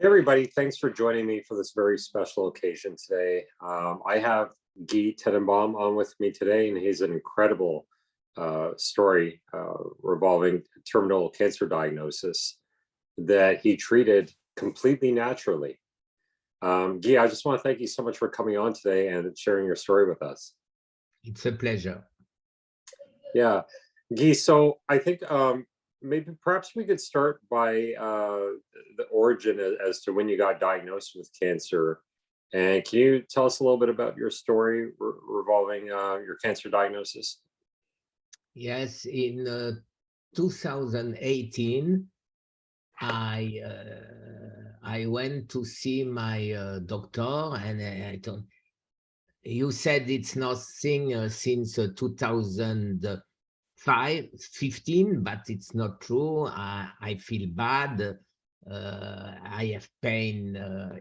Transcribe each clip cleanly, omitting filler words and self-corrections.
Hey everybody, thanks for joining me for this very special occasion today. I have Guy Tenenbaum on with me today, and he's an incredible story revolving terminal cancer diagnosis that he treated completely naturally. Guy, I just want to thank you so much for coming on today and sharing your story with us. It's a pleasure. Yeah, Guy, so I think maybe perhaps we could start by the origin as to when you got diagnosed with cancer. And can you tell us a little bit about your story revolving your cancer diagnosis? Yes, in 2018, I went to see my doctor, and I told, you said it's nothing since 2015, but it's not true. I feel bad. I have pain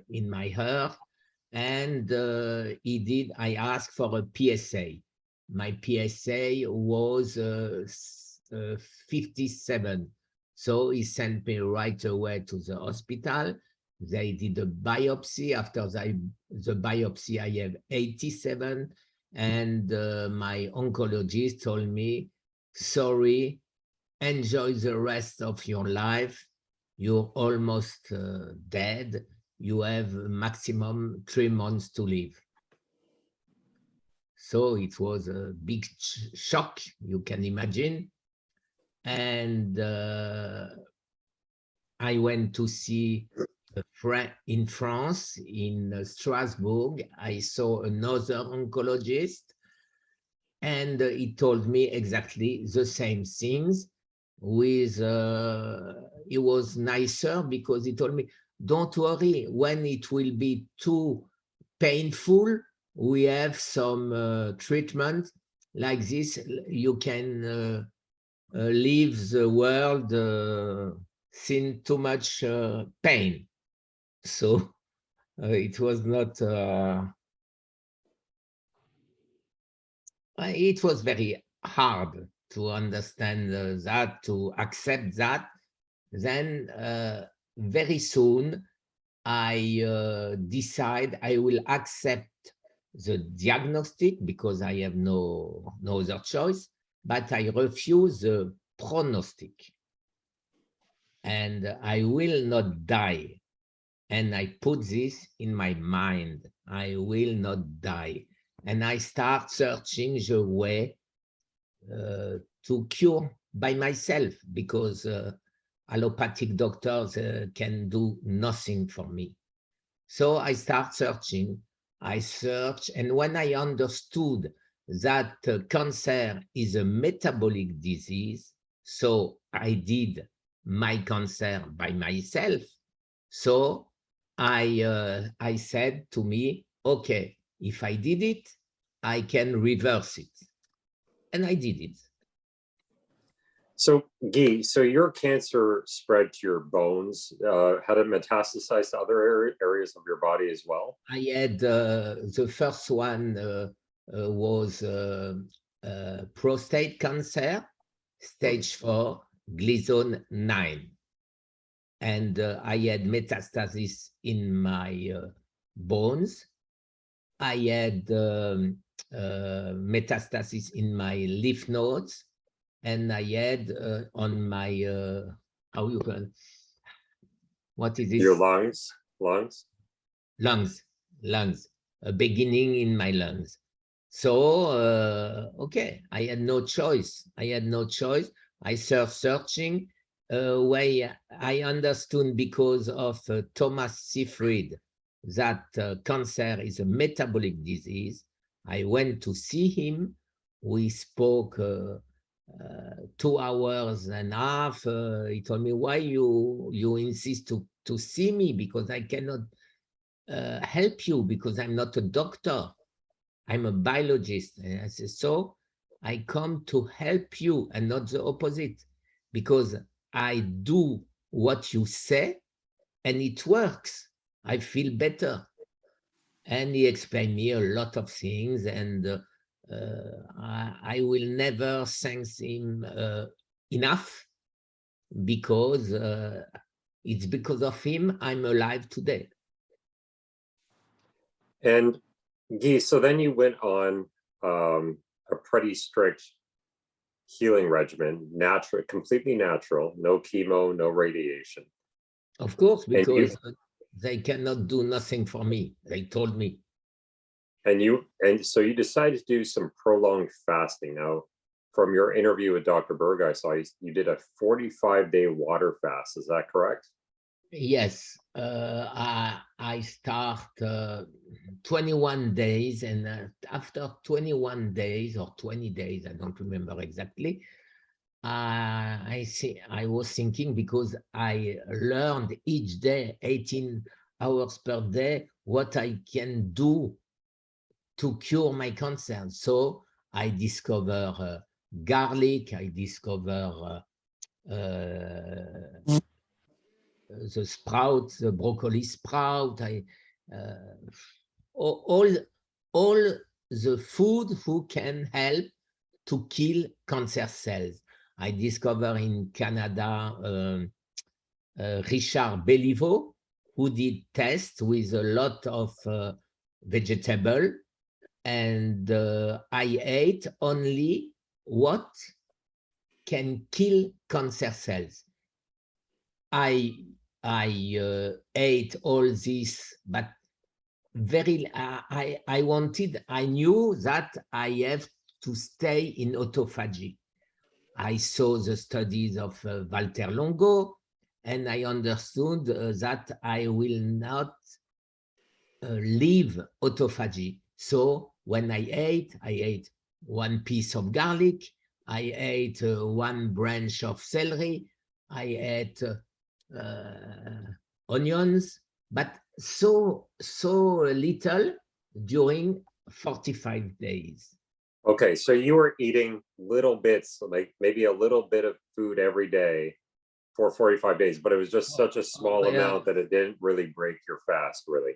in my heart. And I asked for a PSA. My PSA was 57. So he sent me right away to the hospital. They did a biopsy. After the biopsy, I have 87. And my oncologist told me, sorry, enjoy the rest of your life. You're almost dead. You have maximum 3 months to live. So it was a big shock, you can imagine. And I went to see a friend in France, in Strasbourg. I saw another oncologist, and he told me exactly the same things. He was nicer because he told me, don't worry, when it will be too painful, we have some treatment like this. You can leave the world sin too much pain. So it was not, it was very hard to understand that, to accept that. Then very soon, I decide I will accept the diagnostic because I have no other choice, but I refuse the prognostic. And I will not die. And I put this in my mind. I will not die. And I start searching the way to cure by myself, because allopathic doctors can do nothing for me. So I start searching. I search, and when I understood that cancer is a metabolic disease, so I did my cancer by myself. So I said to me, okay, if I did it, I can reverse it. And I did it. So, Guy, so your cancer spread to your bones. Had it metastasized to other areas of your body as well? I had the first one was prostate cancer, stage 4, Gleason 9. And I had metastasis in my bones. I had metastasis in my lymph nodes, and I had on my, how you can, what is this? Your lungs? Lungs, a beginning in my lungs. So, okay, I had no choice. I started searching. Where I understood because of Thomas Seyfried that cancer is a metabolic disease. I went to see him. We spoke 2 hours and a half. He told me, why you insist to see me, because I cannot help you, because I'm not a doctor. I'm a biologist. And I said, so I come to help you and not the opposite, because I do what you say and it works. I feel better. And he explained me a lot of things, and I will never thank him enough, because It's because of him I'm alive today. And Guy, so then you went on a pretty strict healing regimen, natural, completely natural, no chemo, no radiation. Of course, And because they cannot do nothing for me. They told me. And so you decided to do some prolonged fasting. Now, from your interview with Dr. Berg, I saw you did a 45-day water fast. Is that correct? Yes, I start 21 days, and after 21 days or 20 days, I don't remember exactly. I was thinking, because I learned each day, 18 hours per day, what I can do to cure my cancer. So I discover garlic, I discover the sprout, the broccoli sprout, all the food who can help to kill cancer cells. I discover in Canada Richard Belliveau, who did tests with a lot of vegetable, and I ate only what can kill cancer cells. I ate all this, but I knew that I have to stay in autophagy. I saw the studies of Walter Longo, and I understood that I will not leave autophagy. So when I ate one piece of garlic, I ate one branch of celery, I ate onions, but so little during 45 days. Okay, so you were eating little bits, like maybe a little bit of food every day for 45 days, but it was just such a small amount that it didn't really break your fast, really.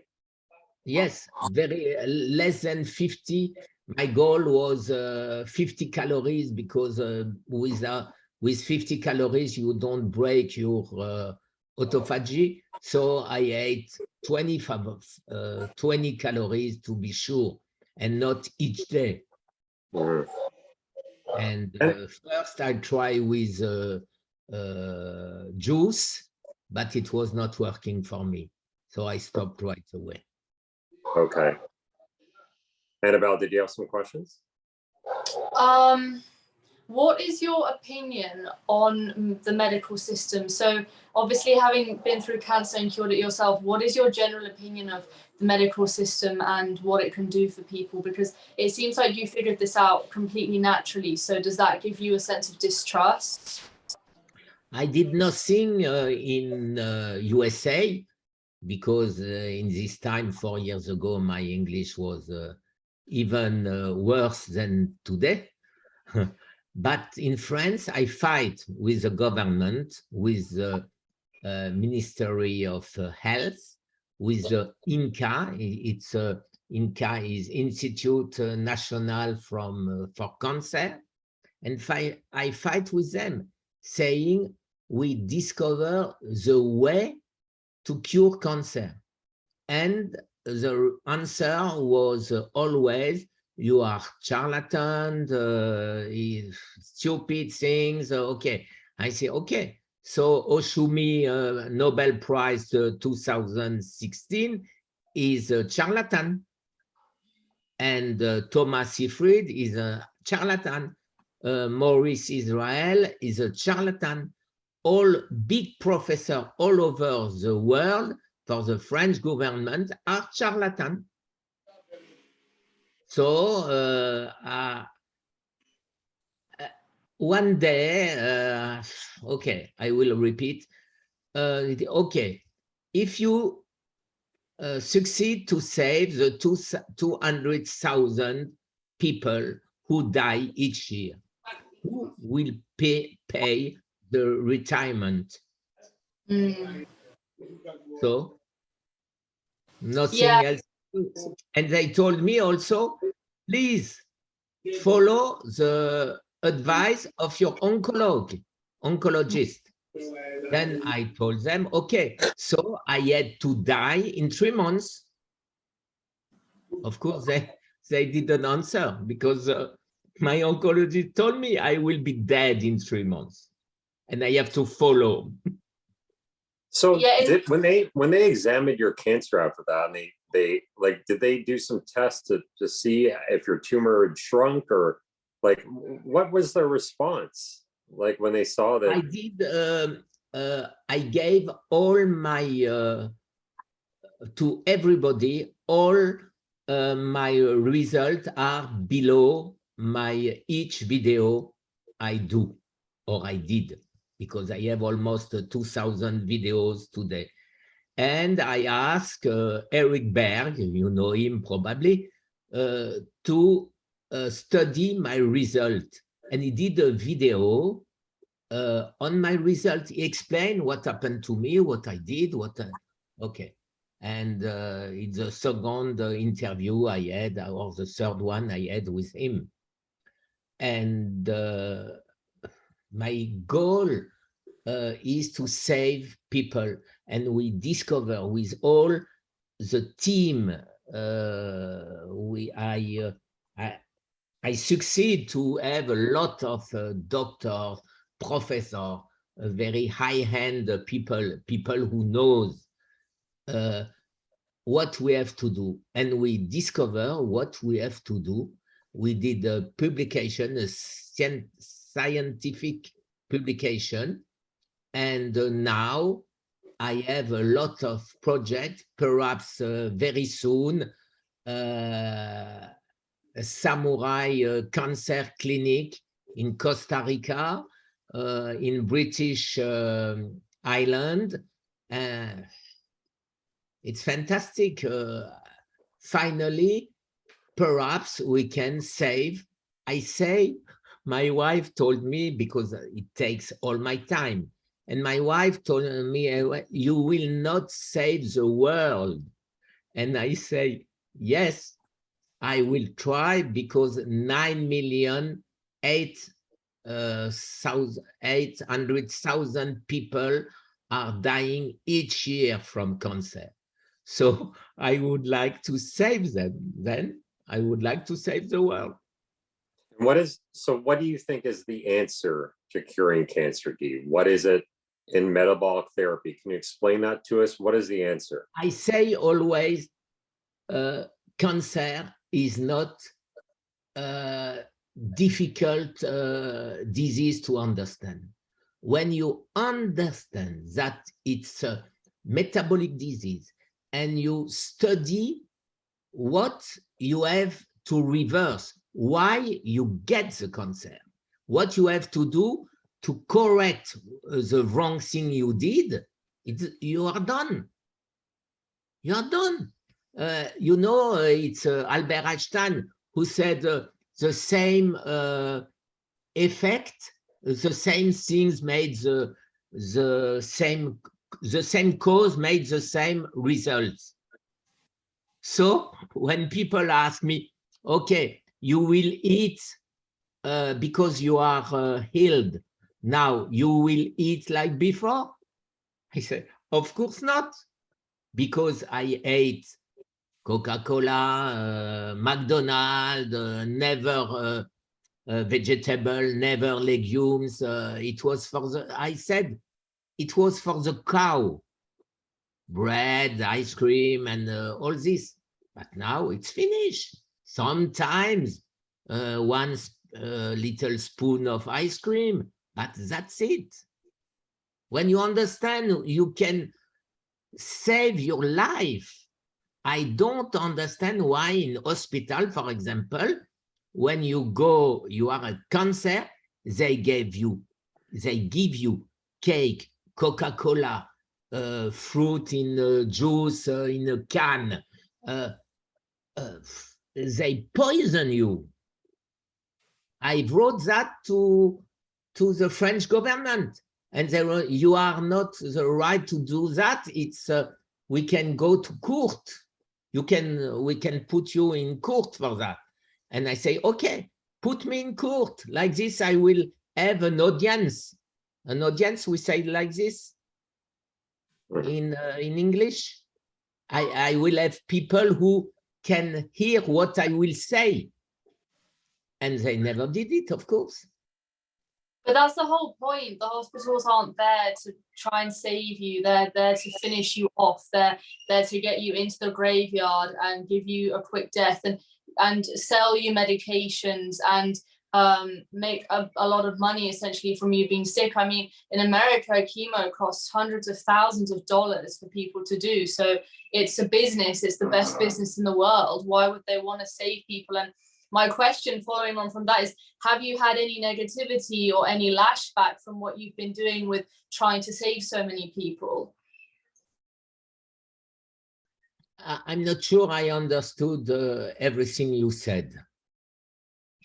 Yes, very less than 50. My goal was 50 calories, because with 50 calories, you don't break your autophagy. So I ate 20 calories to be sure, and not each day. Mhm. And first I try with juice, but it was not working for me. So I stopped right away. Okay. Annabelle, did you have some questions? What is your opinion on the medical system? So obviously, having been through cancer and cured it yourself, what is your general opinion of the medical system and what it can do for people? Because it seems like you figured this out completely naturally. So does that give you a sense of distrust? I did nothing in USA, because in this time, 4 years ago, my English was even worse than today. But in France, I fight with the government, with the Ministry of Health, with the INCA. It's INCA is Institute National for Cancer, and I fight with them, saying we discover the way to cure cancer, and the answer was always, you are charlatan, stupid things. Okay, I say, okay. So Oshumi Nobel Prize 2016 is a charlatan, and Thomas Seyfried is a charlatan. Maurice Israel is a charlatan. All big professors all over the world for the French government are charlatans. So one day, okay, I will repeat. Okay, if you succeed to save the 200,000 people who die each year, who will pay the retirement? So nothing else. And they told me also, please follow the advice of your oncologist. Then I told them, okay, so I had to die in 3 months. Of course, they didn't answer because my oncologist told me I will be dead in 3 months and I have to follow. So Yeah, when they examined your cancer after that, and they like, did they do some tests to see if your tumor had shrunk, or like what was their response like when they saw that? I did. I gave all my to everybody. All my results are below my each video I do or I did, because I have almost 2,000 videos today. And I asked Eric Berg, you know him probably, to study my result. And he did a video on my result. He explained what happened to me, what I did, okay. And it's the second interview I had, or the third one I had with him. And my goal is to save people. And we discover with all the team, I succeed to have a lot of doctors, professors, very high-end people who knows what we have to do. And we discover what we have to do. We did a publication, a scientific publication, and now I have a lot of projects, perhaps very soon, a samurai cancer clinic in Costa Rica, in British Island. It's fantastic. Finally, perhaps we can save. I say, my wife told me, because it takes all my time, and my wife told me, you will not save the world. And I say, yes, I will try, because 9,800,000 people are dying each year from cancer. So I would like to save them. Then I would like to save the world. What do you think is the answer to curing cancer, Guy? What is it in metabolic therapy? Can you explain that to us? What is the answer? I say always, cancer is not a difficult disease to understand. When you understand that it's a metabolic disease and you study what you have to reverse, why you get the cancer, what you have to do to correct the wrong thing you did, you are done. You are done. You know, it's Albert Einstein who said the same effect, the same things made the same cause made the same results. So when people ask me, okay, you will eat because you are healed, now you will eat like before? I say, of course not, because I ate Coca-Cola, McDonald's, never vegetable, never legumes. It was for I said, it was for the cow. Bread, ice cream, and all this. But now it's finished. Sometimes one little spoon of ice cream, but that's it. When you understand, you can save your life. I don't understand why in hospital, for example, when you go, you are a cancer, they give you cake, Coca-Cola, fruit in juice, in a can. They poison you. I wrote that to the French government, and they were, you are not the right to do that. It's we can go to court. We can put you in court for that. And I say, okay, put me in court. Like this, I will have an audience an audience, we say like this in English. I will have people who can hear what I will say. And they never did it, of course. But that's the whole point. The hospitals aren't there to try and save you. They're there to finish you off. They're there to get you into the graveyard and give you a quick death and sell you medications and make a lot of money essentially from you being sick. I mean, in America, chemo costs hundreds of thousands of dollars for people to do. So it's a business. It's the best business in the world. Why would they want to save people? And my question following on from that is, have you had any negativity or any lashback from what you've been doing with trying to save so many people? I'm not sure I understood everything you said.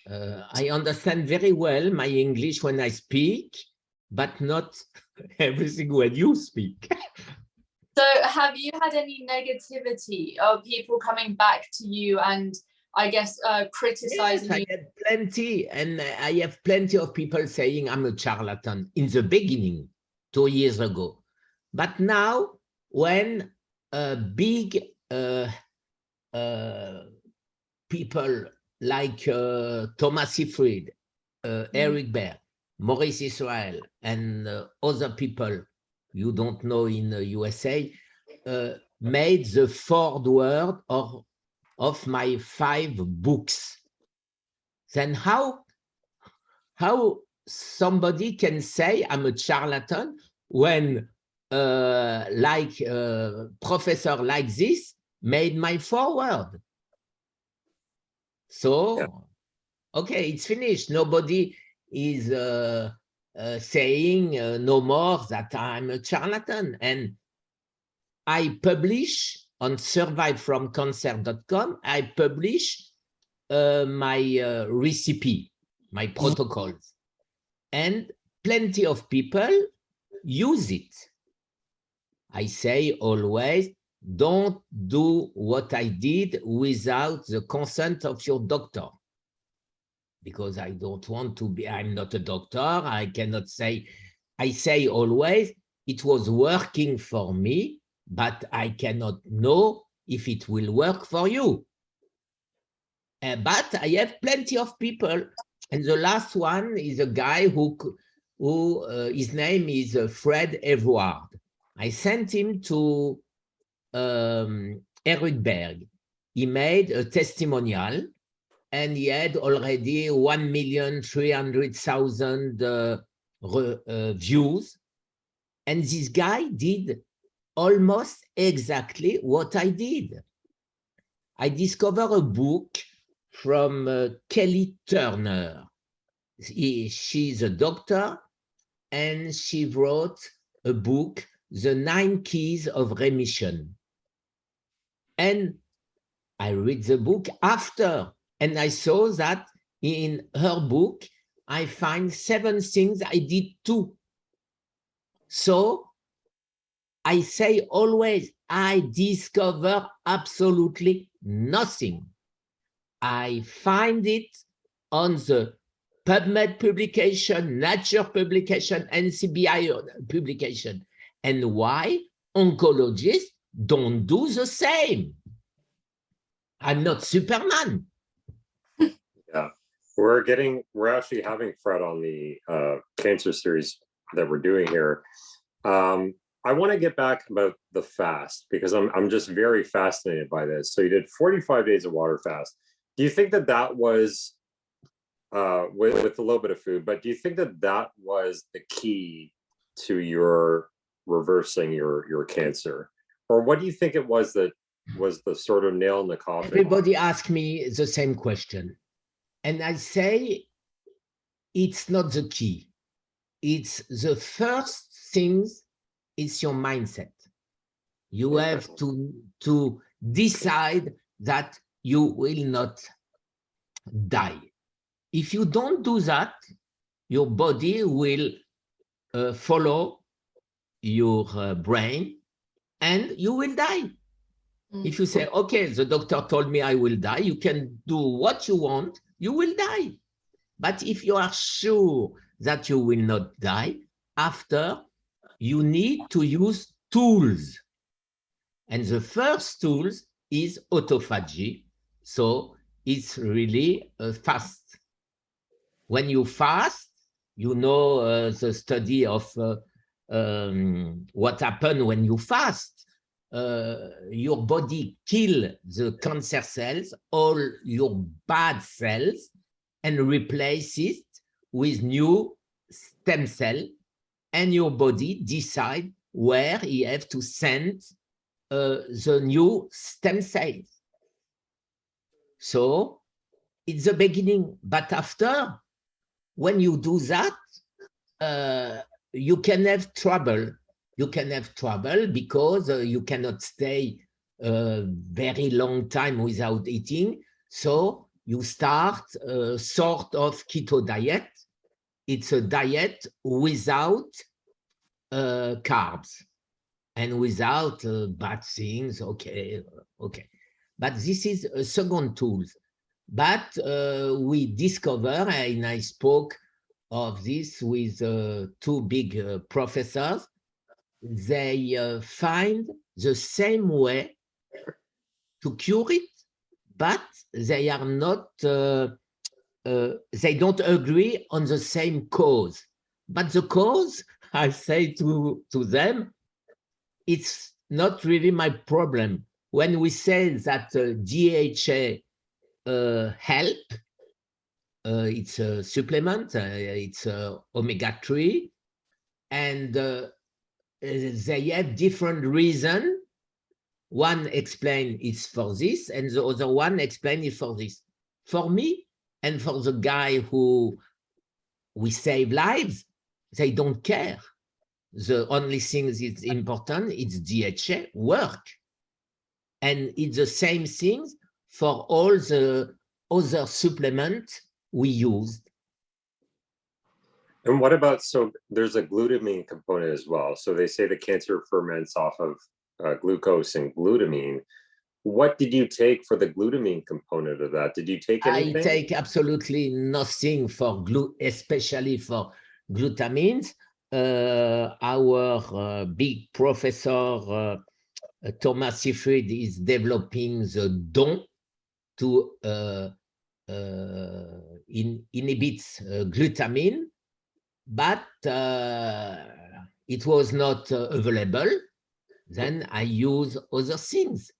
I understand very well my English when I speak, but not everything when you speak. So have you had any negativity of people coming back to you and I guess criticizing yes, you? I had plenty, and I have plenty of people saying I'm a charlatan in the beginning, 2 years ago. But now, when big people like Thomas Seyfried, Eric Berg, Maurice Israel, and other people you don't know in the USA, made the foreword of my 5 books. Then how somebody can say I'm a charlatan when professor like this made my foreword? So, yeah. Okay, it's finished. Nobody is saying no more that I'm a charlatan. And I publish on survivefromcancer.com, I publish my recipe, my protocols. And plenty of people use it. I say always, don't do what I did without the consent of your doctor. Because I don't want to be, I'm not a doctor, I cannot say, I say always, it was working for me, but I cannot know if it will work for you. But I have plenty of people, and the last one is a guy who his name is Fred Everard. I sent him to Eric Berg. He made a testimonial, and he had already 1,300,000 views. And this guy did almost exactly what I did. I discovered a book from Kelly Turner. She's a doctor, and she wrote a book, The 9 Keys of Remission. And I read the book after, and I saw that in her book, I find 7 things I did too. So I say always, I discover absolutely nothing. I find it on the PubMed publication, Nature publication, NCBI publication. And why oncologists don't do the same? I'm not Superman. Yeah, we're actually having Fred on the cancer series that we're doing here. I want to get back about the fast because I'm just very fascinated by this. So you did 45 days of water fast. Do you think that was with a little bit of food, but do you think that was the key to your reversing your cancer? Or what do you think it was that was the sort of nail in the coffin? Everybody asks me the same question. And I say, it's not the key. It's the first things, it's your mindset. You have to decide that you will not die. If you don't do that, your body will follow your brain and you will die. If you say, okay, the doctor told me I will die, you can do what you want, you will die. But if you are sure that you will not die, after, you need to use tools. And the first tools is autophagy. So it's really fast. When you fast, you know the study of what happened when you fast. Your body kill the cancer cells, all your bad cells, and replace it with new stem cell, and your body decide where you have to send the new stem cells. So it's the beginning, but after, when you do that, you can have trouble. You can have trouble because you cannot stay a very long time without eating. So you start a sort of keto diet. It's a diet without carbs and without bad things. Okay. But this is a second tool. But we discover, and I spoke of this with two big professors, they find the same way to cure it, but they are not, they don't agree on the same cause. But the cause, I say to them, it's not really my problem. When we say that DHA help, it's a supplement, it's omega-3, and they have different reasons. One explain it's for this, and the other one explain it for this. For me, and for the guy who we save lives, they don't care. The only thing that's important is DHA work. And it's the same thing for all the other supplements we used. And what about, so there's a glutamine component as well. So they say the cancer ferments off of glucose and glutamine. What did you take for the glutamine component of that? Did you take anything? I take absolutely nothing for especially for glutamines. Our big professor, Thomas Seyfried, is developing the DON to inhibit glutamine, but it was not available. Then I use other things.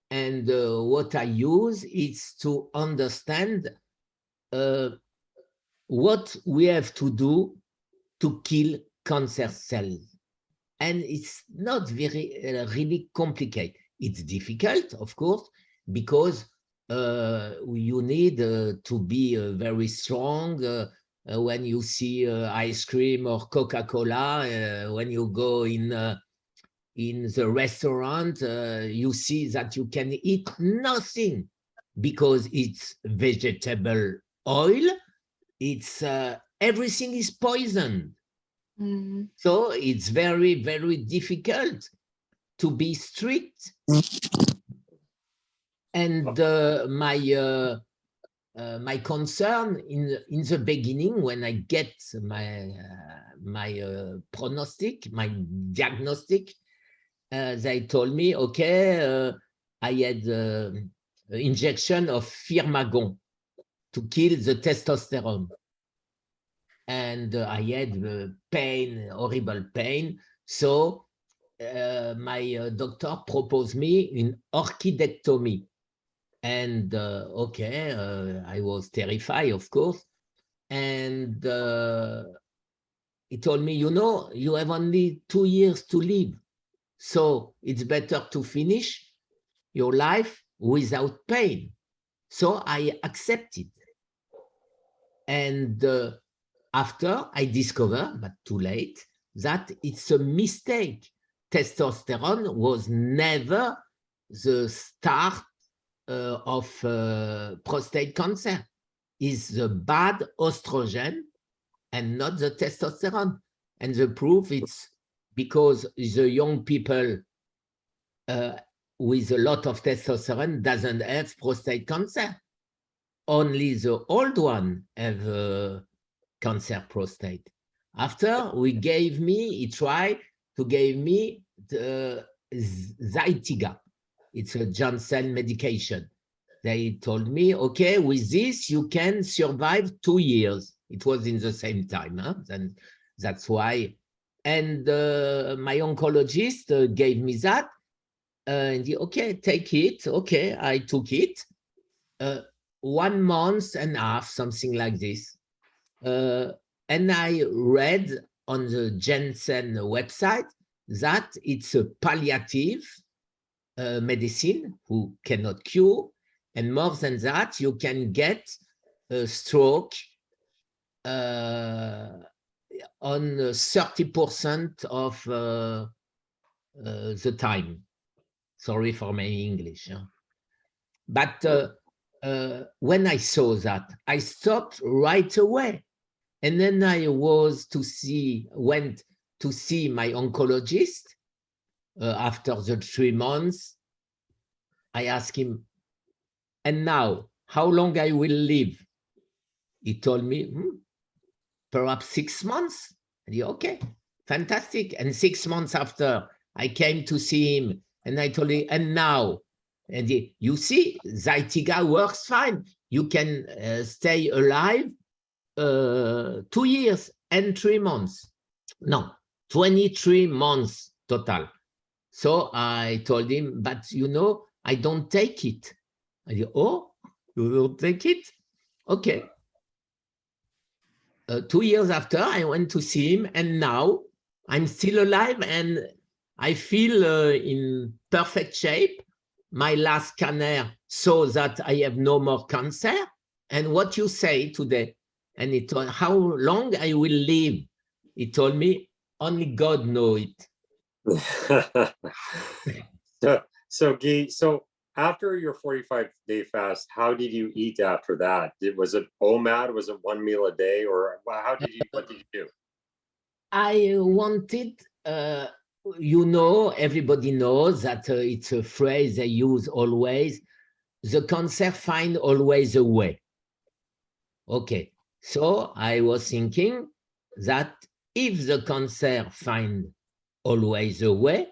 And what I use is to understand what we have to do to kill cancer cells. And it's not very really complicated. It's difficult, of course, because you need to be very strong. When you see ice cream or Coca-Cola, when you go in the restaurant, you see that you can eat nothing because it's vegetable oil. It's everything is poisoned. So it's very, very difficult to be strict. And my concern in the beginning, when I get my prognostic, my diagnostic, they told me, okay, I had injection of Firmagon to kill the testosterone. And I had pain, horrible pain. So my doctor proposed me an orchidectomy. And okay, I was terrified, of course. And he told me, you know, you have only 2 years to live. So it's better to finish your life without pain. So I accepted. And after I discovered, but too late, that it's a mistake. Testosterone was never the start of prostate cancer. It's the bad estrogen and not the testosterone. And the proof it's because the young people with a lot of testosterone doesn't have prostate cancer. Only the old one have cancer prostate. After he tried to give me the Zytiga. It's a Johnson medication. They told me, okay, with this, you can survive 2 years. It was in the same time. Huh? And that's why. And my oncologist gave me that. And he, okay, take it. Okay, I took it. 1 month and a half, something like this. And I read on the Janssen website that it's a palliative medicine who cannot cure. And more than that, you can get a stroke on 30% of the time. Sorry for my English. Huh? But when I saw that, I stopped right away. And then I went to see my oncologist after the 3 months. I asked him, and now, how long I will live? He told me, perhaps 6 months. And he, okay, fantastic. And 6 months after, I came to see him, and I told him, and now? And he, you see, Zytiga works fine. You can stay alive 2 years and 3 months. No, 23 months total. So I told him, but you know, I don't take it. I said, oh, you don't take it? Okay. 2 years after, I went to see him, and now I'm still alive and I feel in perfect shape. My last scanner saw that I have no more cancer. And what you say today? And he told how long I will live. He told me, only God knows it. So Guy, so after your 45-day fast, how did you eat after that? Was it OMAD? Was it 1 meal a day? Or what did you do? I wanted, you know, everybody knows that it's a phrase they use always, the cancer find always a way. Okay, so I was thinking that if the cancer find always a way,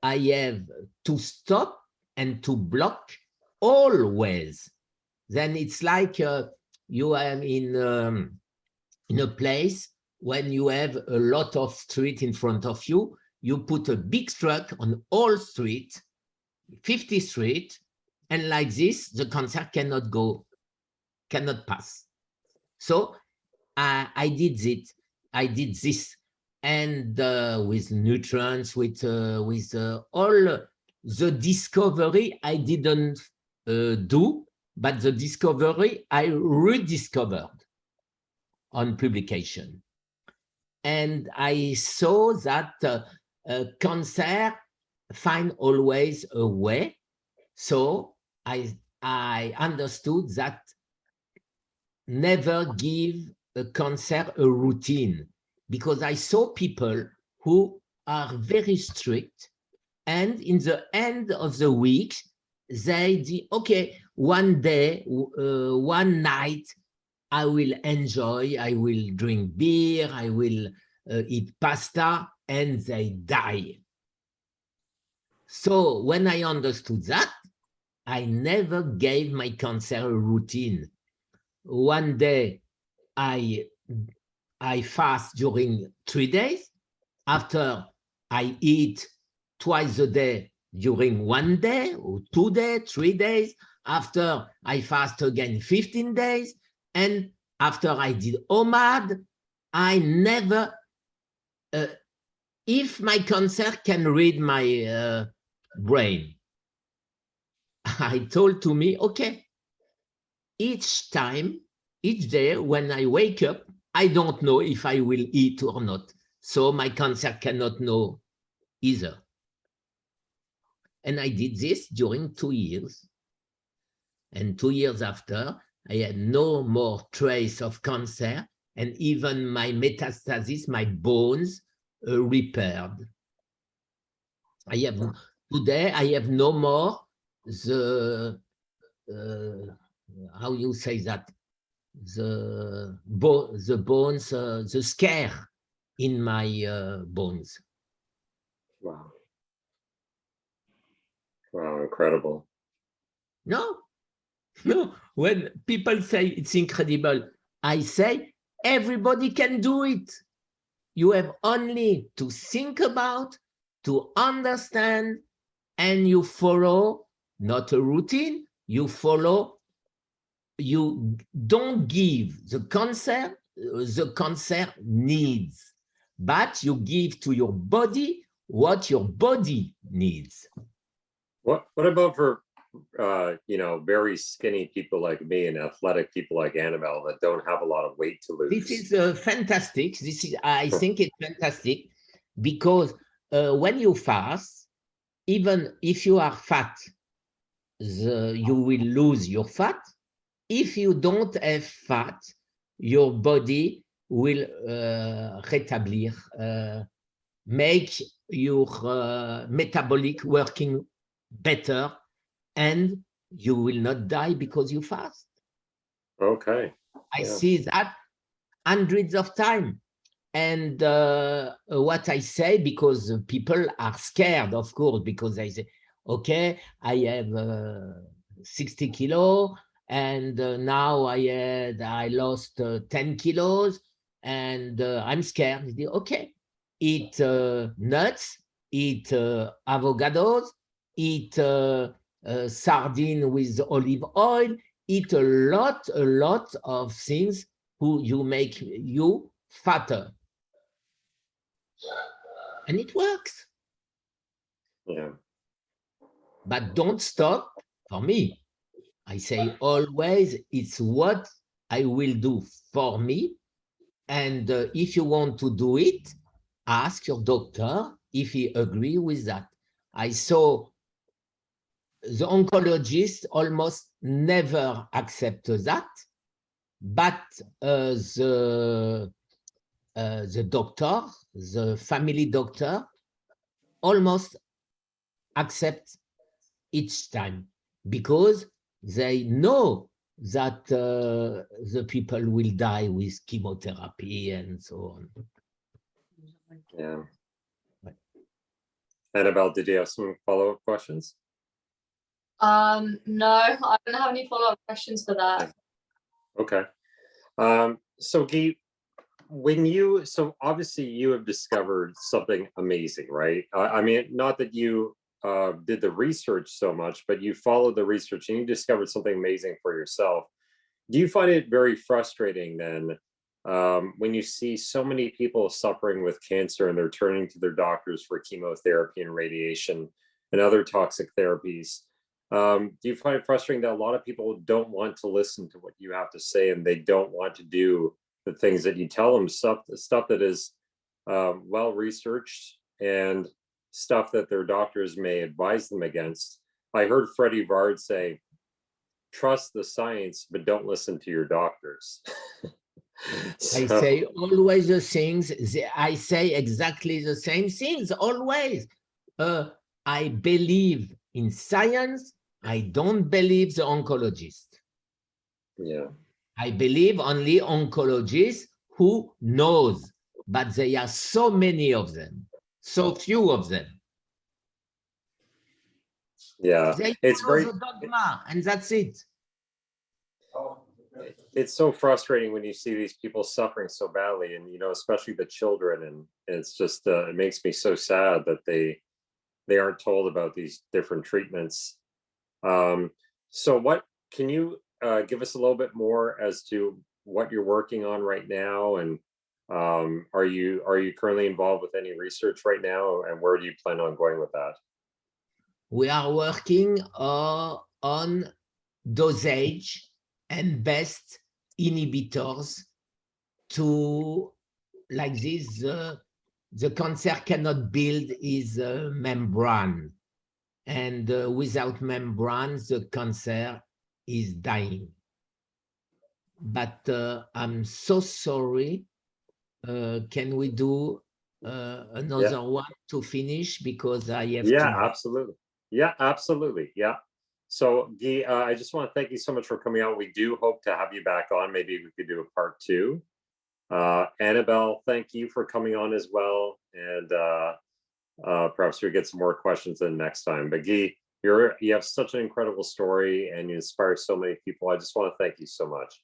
I have to stop and to block always. Then it's like you are in a place when you have a lot of street in front of you, you put a big truck on all street, 50 street, and like this, the cancer cannot pass. So I did it. I did this, and with nutrients, with all the discovery I didn't do, but the discovery I rediscovered on publication, and I saw that cancer find always a way. So I understood that never give a cancer a routine, because I saw people who are very strict, and in the end of the week, they did, okay, one day, one night, I will enjoy, I will drink beer, I will eat pasta, and they die. So when I understood that, I never gave my cancer a routine. One day, I fast during 3 days. After, I eat twice a day during 1 day, or 2 days, 3 days. After, I fast again 15 days. And after I did OMAD, I never, if my cancer can read my brain, I told to me, okay, each time, each day when I wake up, I don't know if I will eat or not. So my cancer cannot know either. And I did this during 2 years. And 2 years after, I had no more trace of cancer, and even my metastasis, my bones, repaired. Today, I have no more the, how you say that? The bones, the scare in my bones. Wow. Wow, incredible. No, no. When people say it's incredible, I say everybody can do it. You have only to think about, to understand, and you follow, not a routine, you follow, you don't give the cancer needs, but you give to your body what your body needs. What about for very skinny people like me and athletic people like Annabelle that don't have a lot of weight to lose? This is fantastic. I think it's fantastic because when you fast, even if you are fat, you will lose your fat. If you don't have fat, your body will rétablir, make your metabolic working better, and you will not die because you fast. Okay. I Yeah. see that hundreds of times. And what I say, because people are scared, of course, because I say, okay, I have 60 kilos, and now I lost 10 kilos, and I'm scared. Okay, eat nuts, eat avocados, eat sardine with olive oil, eat a lot of things who you make you fatter. And it works. Yeah. But don't stop for me. I say always it's what I will do for me. And if you want to do it, ask your doctor if he agree with that. I saw the oncologist almost never accept that, but the doctor, the family doctor, almost accept each time because they know that the people will die with chemotherapy and so on. Yeah. Right. Annabelle, did you have some follow-up questions? No, I don't have any follow-up questions for that. Okay. So Guy, so obviously you have discovered something amazing, right? I mean, not that you did the research so much, but you followed the research and you discovered something amazing for yourself. Do you find it very frustrating then when you see so many people suffering with cancer and they're turning to their doctors for chemotherapy and radiation and other toxic therapies? Do you find it frustrating that a lot of people don't want to listen to what you have to say and they don't want to do the things that you tell them, stuff that is well researched and stuff that their doctors may advise them against? I heard Freddie Vard say, trust the science, but don't listen to your doctors. I say always the things, I say exactly the same things, always. I believe in science, I don't believe the oncologist. Yeah. I believe only oncologists who knows, but there are so many of them, so few of them. Yeah, They it's follow very the dogma, and that's it. It's so frustrating when you see these people suffering so badly, and especially the children, and it's just it makes me so sad that they aren't told about these different treatments. So what can you give us a little bit more as to what you're working on right now, and are you currently involved with any research right now, and where do you plan on going with that? We are working on dosage and best inhibitors to, like this, the cancer cannot build its membrane. And without membranes, the cancer is dying. But I'm so sorry. Can we do another one to finish, because I have to. Yeah, absolutely. Yeah, absolutely. Yeah. So Guy, I just want to thank you so much for coming out. We do hope to have you back on. Maybe we could do a part 2. Annabelle, thank you for coming on as well. And perhaps we get some more questions in next time. But Guy, you have such an incredible story and you inspire so many people. I just want to thank you so much.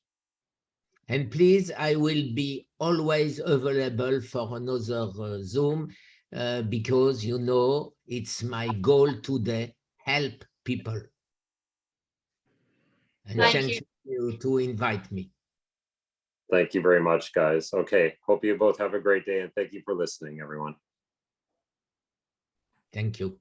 And please, I will be always available for another Zoom because, you know, it's my goal today, help people. And thank you to invite me. Thank you very much, guys. Okay, hope you both have a great day and thank you for listening, everyone. Thank you.